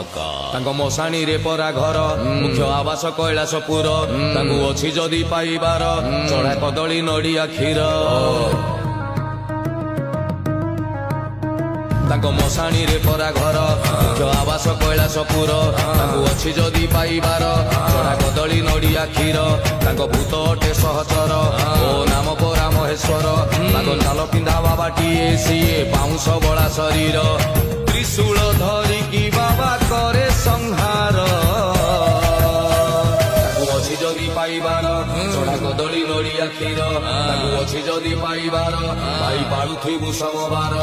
ବାକା ତାଙ୍କ ମଶାଣୀରେ ପରା ଘର ମୁଖ୍ୟ ଆବାସ କୈଳାସପୁର ତାଙ୍କୁ ଅଛି ଯଦି ପାଇବାର ଚଢା କଦଳୀ ନଡ଼ିଆ କ୍ଷୀର ତାଙ୍କ ମଶାଣୀରେ ପରା ଘର ମୁଖ୍ୟ ଆବାସ କୈଳାସପୁର ତାଙ୍କୁ ଅଛି ଯଦି ପାଇବାର ଚଢା କଦଳୀ ନଡ଼ିଆ କ୍ଷୀର ତାଙ୍କ ଭୂତ ଅଟେ ସହଚର ଓ ନାମ ପରା ମହେଶ୍ୱର ତାଙ୍କ ଚାଲ ପିନ୍ଧା ବାବାଟିଏ ସିଏ ବାଉଁଶ ବଳା ଶରୀର ତ୍ରିଶୂଳ ଧରିକି ବାବା କରେ ସଂହାର ତାଙ୍କୁ ଅଛି ଯଦି ପାଇବାର ଚଢା କଦଳୀ ନଡ଼ିଆ କ୍ଷୀର ତାଙ୍କୁ ଅଛି ଯଦି ପାଇବାର ପାଇ ପାରୁଥିବୁ ସମବାର